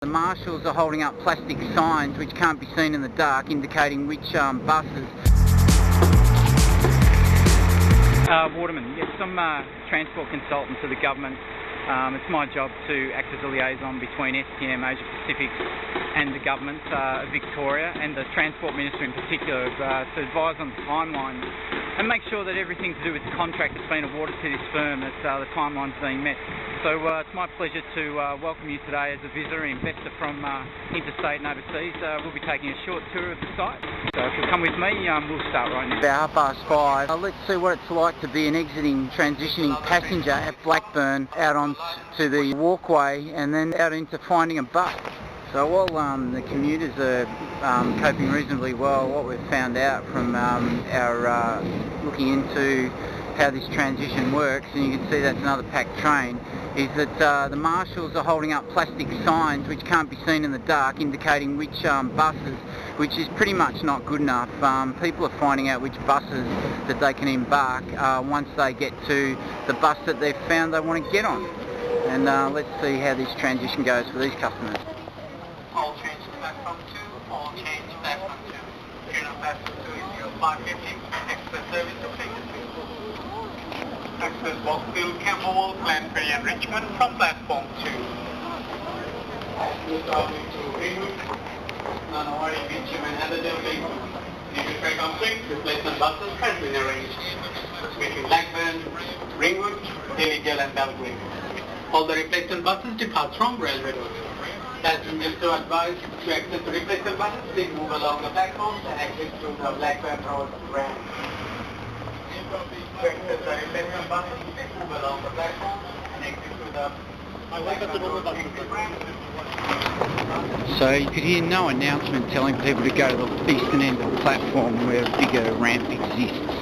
The marshals are holding up plastic signs which can't be seen in the dark, indicating which buses. Waterman, yes, I'm a transport consultant to the government. It's my job to act as a liaison between STM, Asia Pacific and the government of Victoria and the Transport Minister in particular to advise on the timeline and make sure that everything to do with the contract that's been awarded to this firm, that the timeline's being met. So it's my pleasure to welcome you today as a visitor, investor from interstate and overseas. We'll be taking a short tour of the site. So if you'll come with me, we'll start right now. About 5:30. Let's see what it's like to be an transitioning passenger at Blackburn out onto the walkway and then out into finding a bus. So while the commuters are coping reasonably well, what we've found out from our looking into how this transition works, and you can see that's another packed train, is that the marshals are holding up plastic signs which can't be seen in the dark, indicating which buses, which is pretty much not good enough. People are finding out which buses that they can embark once they get to the bus that they've found they want to get on. And let's see how this transition goes for these customers. All change to platform 2, all change platform 2. Train on platform 2 is 0550, express service to Finger. Express Boxfield, Camberwell, Clanferry and Richmond from platform 2. Express traveling to Greenwood, Nanawari, Beecham and Heatherdale Greenwood. New track on 6, replacement buses has been arranged between Blackburn, Ringwood, Hilldale and Belgrave. All the replacement buses depart from Railway Road. Passengers to advise to access the replacement buses, please move along the platforms and exit through the Blackburn Road ramp. To access the replacement buses, please move along the platforms and exit through the Blackburn Road ramp. So you could hear no announcement telling people to go to the eastern end of the platform where a bigger ramp exists.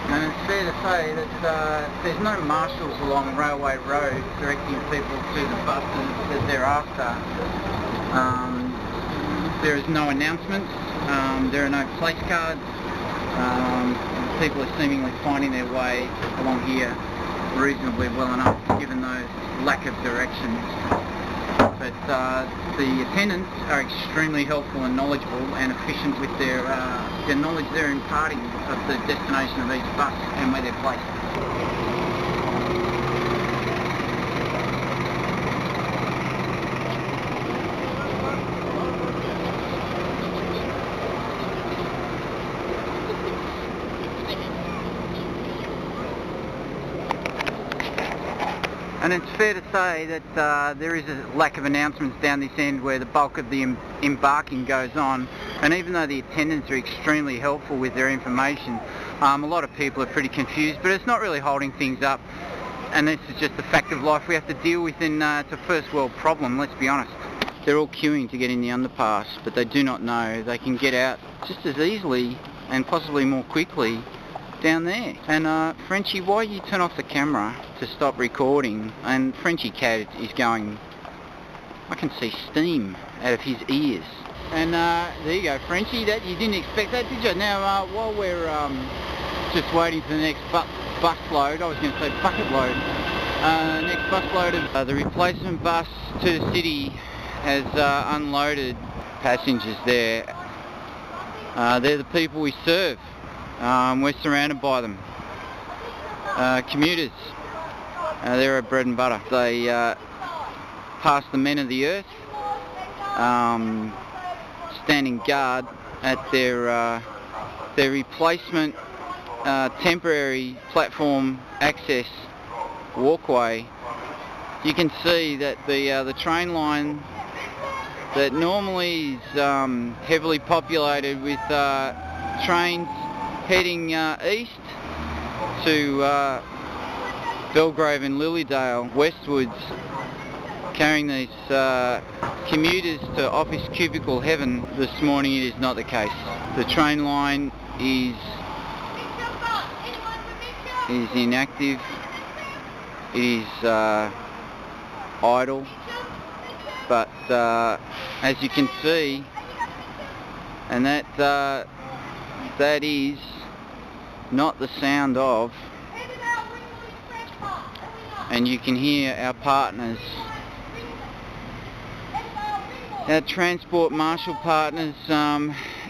And it's fair to say that there's no marshals along Railway Road directing people to the buses that they're after. There is no announcements, there are no place cards. People are seemingly finding their way along here reasonably well enough, given those lack of directions. But the attendants are extremely helpful and knowledgeable and efficient with their knowledge they're imparting of the destination of each bus and where they're placed. And it's fair to say that there is a lack of announcements down this end where the bulk of the embarking goes on, and even though the attendants are extremely helpful with their information, a lot of people are pretty confused, but it's not really holding things up, and this is just the fact of life we have to deal with. It's a first world problem, let's be honest. They're all queuing to get in the underpass, but they do not know they can get out just as easily and possibly more quickly down there. And Frenchie, why you turn off the camera to stop recording? And Frenchie Cat is going I can see steam out of his ears. And there you go, Frenchie. That you didn't expect that, did you? Now, while we're just waiting for the next bus load, I was going to say bucket load. Next bus load of the replacement bus to the city has unloaded passengers there. They're the people we serve. We're surrounded by them. Commuters. They're our bread and butter. They pass the men of the earth, standing guard at their replacement temporary platform access walkway. You can see that the train line that normally is heavily populated with trains heading east to Belgrave and Lilydale westwards, carrying these commuters to office cubicle heaven. This morning it is not the case. The train line is inactive. It is idle, but as you can see, and that is not the sound of, and you can hear our partners, our transport marshal partners,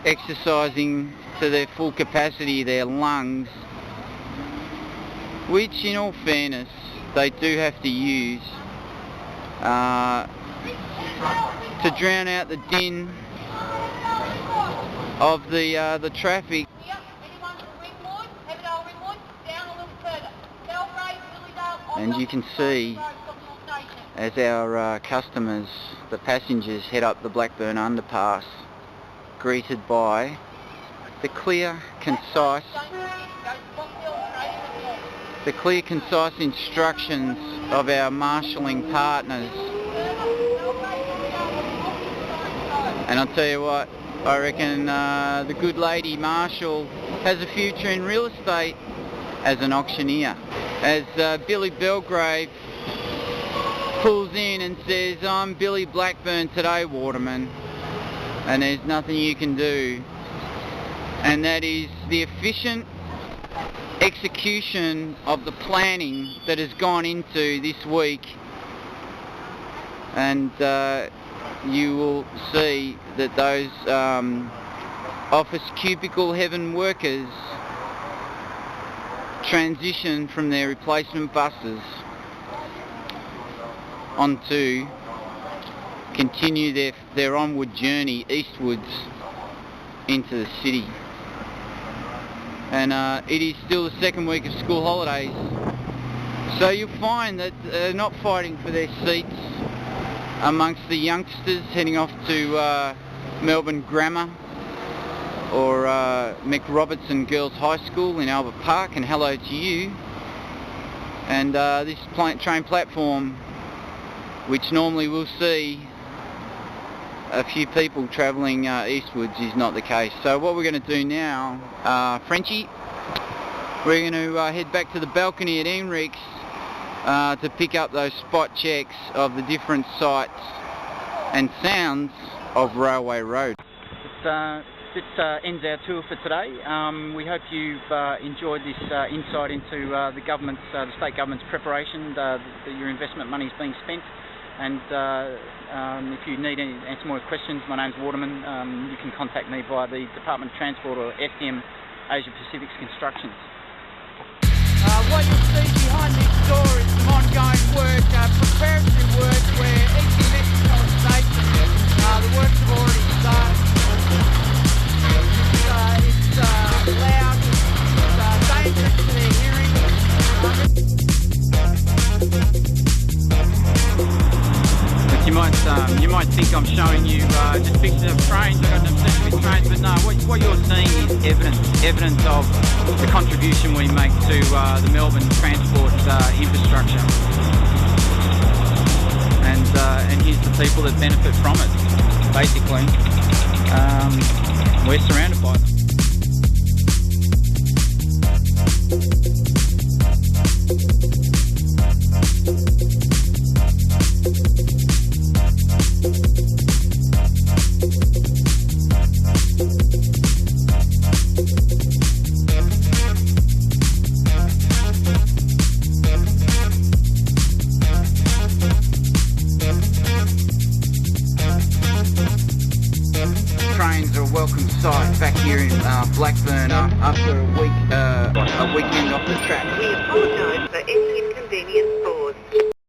exercising to their full capacity their lungs, which in all fairness they do have to use to drown out the din of the traffic. And you can see as our customers, the passengers, head up the Blackburn underpass, greeted by the clear, concise instructions of our marshalling partners. And I'll tell you what, I reckon the good lady Marshall has a future in real estate as an auctioneer. As Billy Belgrave pulls in and says, "I'm Billy Blackburn today, Waterman," and there's nothing you can do. And that is the efficient execution of the planning that has gone into this week. And you will see that those office cubicle heaven workers transition from their replacement buses on to continue their onward journey eastwards into the city. And it is still the second week of school holidays, so you'll find that they're not fighting for their seats amongst the youngsters heading off to Melbourne Grammar or Mick Robertson Girls High School in Albert Park, and hello to you. And this train platform, which normally we'll see a few people travelling eastwards, is not the case. So what we're going to do now, Frenchie, we're going to head back to the balcony at Enrich's to pick up those spot checks of the different sights and sounds of Railway Road. This ends our tour for today. We hope you've enjoyed this insight into the state government's preparation that your investment money is being spent. And if you need any answer more questions, my name's Waterman. You can contact me via the Department of Transport or STM Asia Pacific's Constructions. What you'll see behind this door is some ongoing work, preparatory work, where each Mexico station, the works have already started. It's loud, it's dangerous to their hearing. You might think I'm showing you just pictures of trains. I've got an obsession with trains, but no, what you're seeing is evidence of the contribution we make to the Melbourne transport infrastructure. And here's the people that benefit from it. Basically, we're surrounded by them. site back here in Blackburn after a weekend off the track. We apologise for any inconvenience caused.